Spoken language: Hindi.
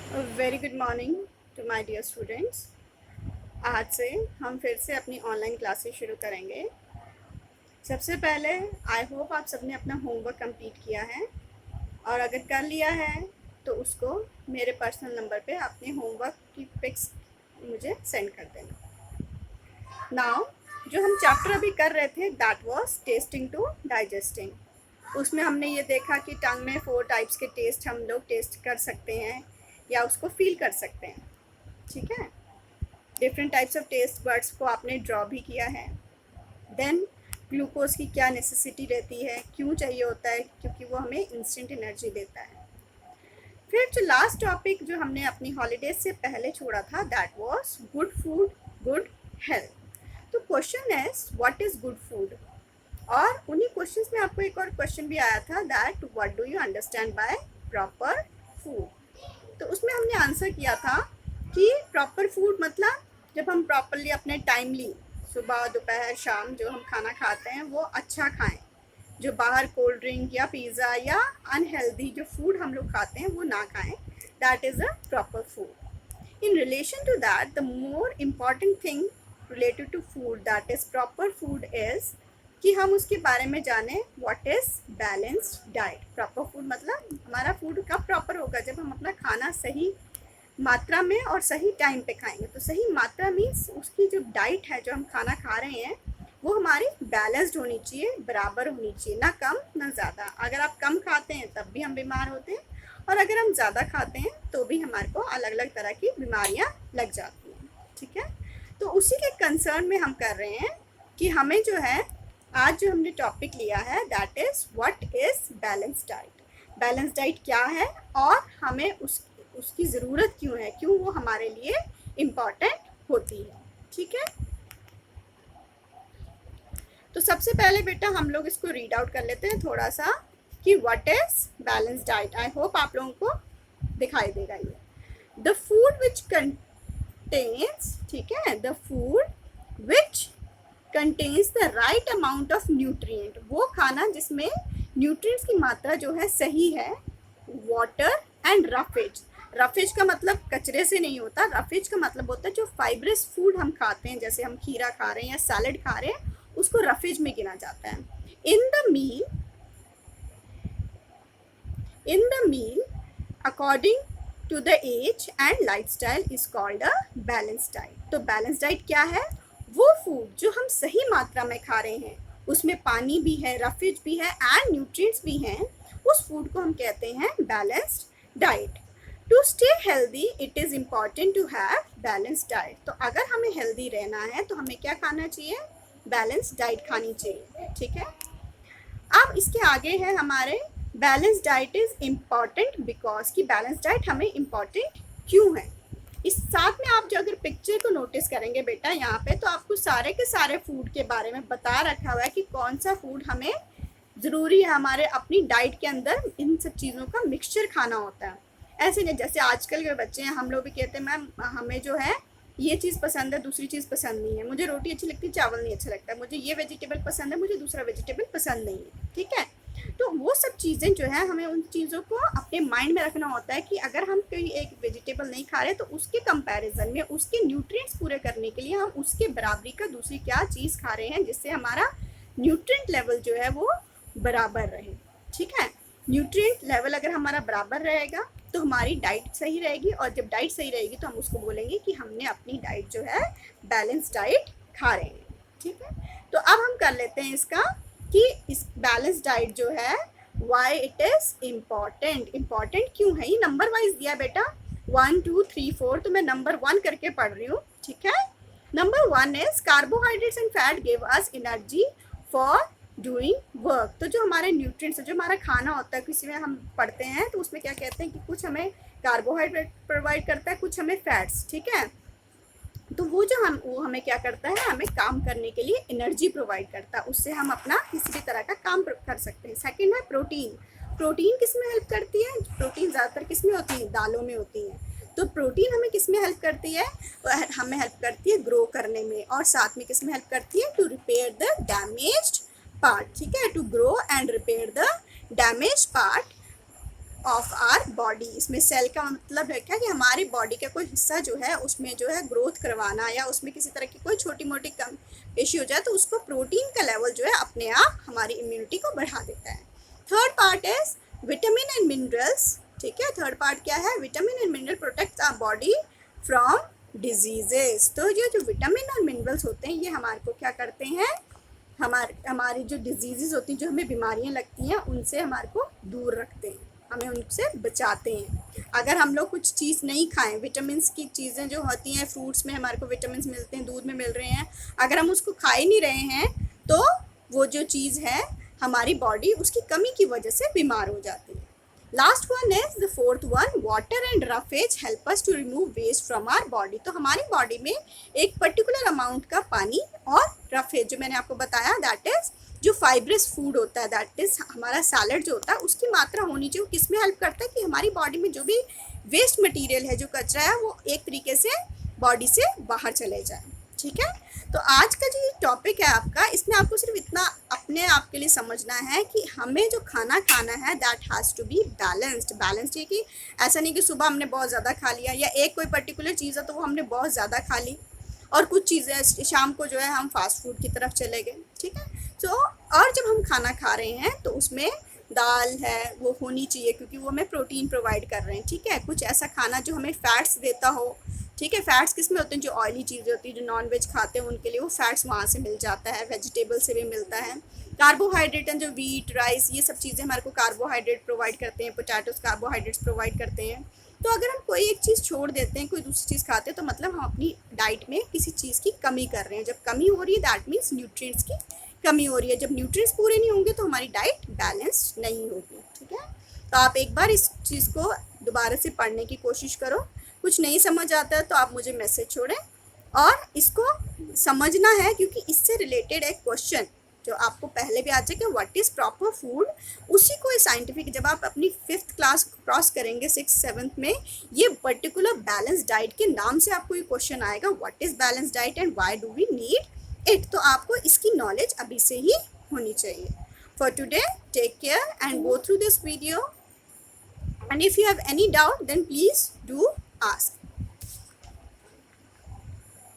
Very good morning to my dear students. आज से हम फिर से अपनी ऑनलाइन क्लासेस शुरू करेंगे। सबसे पहले आई होप आप सबने अपना होमवर्क कंप्लीट किया है, और अगर कर लिया है तो उसको मेरे पर्सनल नंबर पे अपने होमवर्क की पिक्स मुझे सेंड कर देना। नाउ जो हम चैप्टर अभी कर रहे थे that was tasting to digesting. उसमें हमने ये देखा कि टंग में 4 टाइप्स के टेस्ट हम लोग टेस्ट कर सकते हैं या उसको फील कर सकते हैं। ठीक है, different types of taste buds को आपने ड्रॉ भी किया है। देन ग्लूकोज की क्या नेसेसिटी रहती है, क्यों चाहिए होता है, क्योंकि वो हमें इंस्टेंट एनर्जी देता है। फिर जो लास्ट टॉपिक जो हमने अपनी हॉलीडेज से पहले छोड़ा था that was good food good health. तो question is what is good food, और उन्हीं क्वेश्चंस में आपको एक और क्वेश्चन भी आया था that what do you understand by proper food. तो उसमें हमने आंसर किया था कि प्रॉपर फूड मतलब जब हम प्रॉपरली अपने टाइमली सुबह दोपहर शाम जो हम खाना खाते हैं वो अच्छा खाएं, जो बाहर कोल्ड ड्रिंक या पिज़्ज़ा या अनहेल्दी जो फूड हम लोग खाते हैं वो ना खाएं। That is a proper food. In relation to that the more important thing related to food that is proper food is कि हम उसके बारे में जानें what is balanced diet. Proper food मतलब हमारा फूड कब प्रॉपर होगा, जब हम अपना खाना सही मात्रा में और सही टाइम पे खाएंगे। तो सही मात्रा मीन्स उसकी जो डाइट है जो हम खाना खा रहे हैं वो हमारी बैलेंस्ड होनी चाहिए, बराबर होनी चाहिए, ना कम ना ज़्यादा। अगर आप कम खाते हैं तब भी हम बीमार होते हैं, और अगर हम ज़्यादा खाते हैं तो भी हमारे को अलग अलग तरह की बीमारियां लग जाती हैं। ठीक है, तो उसी के कंसर्न में हम कर रहे हैं कि हमें जो है आज जो हमने टॉपिक लिया है that is what is balance diet. Balance diet क्या है और हमें उसकी ज़रूरत क्यों है, क्यों वो हमारे लिए इम्पॉर्टेंट होती है। ठीक है, तो सबसे पहले बेटा हम लोग इसको रीड आउट कर लेते हैं थोड़ा सा कि what is balance diet. I hope आप लोगों को दिखाई देगा ये। द फूड विच कंटेन्स, ठीक है, the food which contains the right amount of nutrient, वो खाना जिसमें न्यूट्रिएंट्स की मात्रा जो है सही है। वाटर एंड रफेज, रफेज का मतलब कचरे से नहीं होता, रफेज का मतलब होता है जो फाइब्रस फूड हम खाते हैं, जैसे हम खीरा खा रहे हैं या सैलड खा रहे हैं उसको रफेज में गिना जाता है। In the meal according to the age and lifestyle is called a balance diet. तो बैलेंस डाइट क्या है, वो फूड जो हम सही मात्रा में खा रहे हैं, उसमें पानी भी है, रफेज भी है एंड न्यूट्रिएंट्स भी हैं, उस फूड को हम कहते हैं balanced diet. To stay healthy it is important to have balance diet. तो अगर हमें हेल्दी रहना है तो हमें क्या खाना चाहिए, बैलेंस डाइट खानी चाहिए। ठीक है, अब इसके आगे है हमारे balance diet is important because कि बैलेंस डाइट हमें इम्पॉर्टेंट क्यों है। इस साथ में आप जो अगर पिक्चर को नोटिस करेंगे बेटा यहाँ पे, तो आपको सारे के सारे फूड के बारे में बता रखा हुआ है कि कौन सा फूड हमें ज़रूरी है हमारे अपनी डाइट के अंदर, इन सब चीज़ों का मिक्सचर खाना होता है। ऐसे नहीं जैसे आजकल के बच्चे हैं, हम लोग भी कहते हैं मैम हमें जो है ये चीज़ पसंद है, दूसरी चीज़ पसंद नहीं है, मुझे रोटी अच्छी लगती है, चावल नहीं अच्छा लगता, मुझे ये वेजिटेबल पसंद है, मुझे दूसरा वेजिटेबल पसंद नहीं है। ठीक है, तो वो सब चीज़ें जो है हमें उन चीज़ों को अपने माइंड में रखना होता है कि अगर हम कोई एक वेजिटेबल नहीं खा रहे तो उसके कंपैरिजन में उसके न्यूट्रिएंट्स पूरे करने के लिए हम उसके बराबरी का दूसरी क्या चीज़ खा रहे हैं जिससे हमारा न्यूट्रिएंट लेवल जो है वो बराबर रहे। ठीक है, न्यूट्रिएंट लेवल अगर हमारा बराबर रहेगा तो हमारी डाइट सही रहेगी, और जब डाइट सही रहेगी तो हम उसको बोलेंगे कि हमने अपनी डाइट जो है बैलेंस डाइट खा रहे हैं। ठीक है, तो अब हम कर लेते हैं इसका कि इस बैलेंस डाइट जो है why it is important. Important क्यों है, ये नंबर वाइज दिया बेटा 1 2 3 4, तो मैं नंबर 1 करके पढ़ रही हूँ। ठीक है, number 1 is carbohydrates and fat give us energy for doing work. तो जो हमारे न्यूट्रिएंट्स जो हमारा खाना होता है, किसी में हम पढ़ते हैं तो उसमें क्या कहते हैं कि कुछ हमें कार्बोहाइड्रेट प्रोवाइड करता है, कुछ हमें फैट्स। ठीक है, तो वो हमें क्या करता है, हमें काम करने के लिए एनर्जी प्रोवाइड करता है, उससे हम अपना किसी भी तरह का काम कर सकते हैं। सेकंड है प्रोटीन। प्रोटीन किस में हेल्प करती है, प्रोटीन ज़्यादातर किस में होती है, दालों में होती है। तो प्रोटीन हमें किस में हेल्प करती है, हमें हेल्प करती है ग्रो करने में, और साथ में किस में हेल्प करती है, to repair the damaged part. ठीक है, to grow and repair the damage part of our body. इसमें सेल का मतलब है क्या कि हमारी बॉडी का कोई हिस्सा जो है उसमें जो है ग्रोथ करवाना या उसमें किसी तरह की कोई छोटी मोटी कम पेशी हो जाए तो उसको प्रोटीन का लेवल जो है अपने आप हमारी इम्यूनिटी को बढ़ा देता है। Third part is vitamin and minerals. ठीक है, थर्ड पार्ट क्या है? Vitamin and mineral protect our body from diseases. तो ये जो विटामिन और मिनरल्स होते हैं ये हमारे को क्या करते हैं, हमारी जो डिजीजेस होती हैं, जो हमें बीमारियां लगती हैं, उनसे हमारे को दूर रखते हैं, हमें उनसे बचाते हैं। अगर हम लोग कुछ चीज़ नहीं खाएं, विटामिन की चीज़ें जो होती हैं, फ्रूट्स में हमारे को विटामिन मिलते हैं, दूध में मिल रहे हैं, अगर हम उसको खा ही नहीं रहे हैं तो वो जो चीज़ है हमारी बॉडी उसकी कमी की वजह से बीमार हो जाती है। Last one is the fourth one, water and roughage help us to remove waste from our body. तो हमारी बॉडी में एक पर्टिकुलर अमाउंट का पानी और रफेज जो मैंने आपको बताया दैट इज जो फाइब्रस फूड होता है, दैट इज हमारा सैलड जो होता है, उसकी मात्रा होनी चाहिए। किस में हेल्प करता है कि हमारी बॉडी में जो भी वेस्ट मटेरियल है, जो कचरा है, वो एक तरीके से बॉडी से बाहर चले जाए। ठीक है, तो आज का जो ये टॉपिक है आपका, इसमें आपको सिर्फ इतना अपने आप के लिए समझना है कि हमें जो खाना खाना है that has to be balanced. ये कि ऐसा नहीं कि सुबह हमने बहुत ज़्यादा खा लिया या एक कोई पर्टिकुलर चीज़ है तो वो हमने बहुत ज़्यादा खा ली और कुछ चीज़ें शाम को जो है हम फास्ट फूड की तरफ चले गए। ठीक है, तो और जब हम खाना खा रहे हैं तो उसमें दाल है वो होनी चाहिए क्योंकि वो हमें प्रोटीन प्रोवाइड कर रहे हैं। ठीक है, कुछ ऐसा खाना जो हमें फैट्स देता हो। ठीक है, फैट्स किस में होते हैं? जो ऑयली चीज़ें होती हैं, जो नॉन वेज खाते हैं उनके लिए वो फैट्स वहाँ से मिल जाता है, वेजिटेबल से भी मिलता है। कार्बोहाइड्रेट हैं जो वीट, राइस, ये सब चीज़ें हमारे को कार्बोहाइड्रेट प्रोवाइड करते हैं, पोटैटोस कार्बोहाइड्रेट्स प्रोवाइड करते हैं। तो अगर हम कोई एक चीज़ छोड़ देते हैं, कोई दूसरी चीज़ खाते हैं, तो मतलब हम अपनी डाइट में किसी चीज़ की कमी कर रहे हैं। जब कमी हो रही है दैट मीन्स न्यूट्रिएंट्स की कमी हो रही है। जब न्यूट्रिएंट्स पूरे नहीं होंगे तो हमारी डाइट बैलेंस्ड नहीं होगी। ठीक है, तो आप एक बार इस चीज़ को दोबारा से पढ़ने की कोशिश करो। कुछ नहीं समझ आता है तो आप मुझे मैसेज छोड़ें और इसको समझना है क्योंकि इससे रिलेटेड एक क्वेश्चन जो आपको पहले भी आ जाएगा, व्हाट इज़ प्रॉपर फूड, उसी को साइंटिफिक जब आप अपनी 5th क्लास क्रॉस करेंगे 6th 7th में, ये पर्टिकुलर बैलेंस डाइट के नाम से आपको ये क्वेश्चन आएगा, what is balance diet and why do we need it. तो आपको इसकी नॉलेज अभी से ही होनी चाहिए। For today take care and go through this video, and if you have any doubt then please do ask.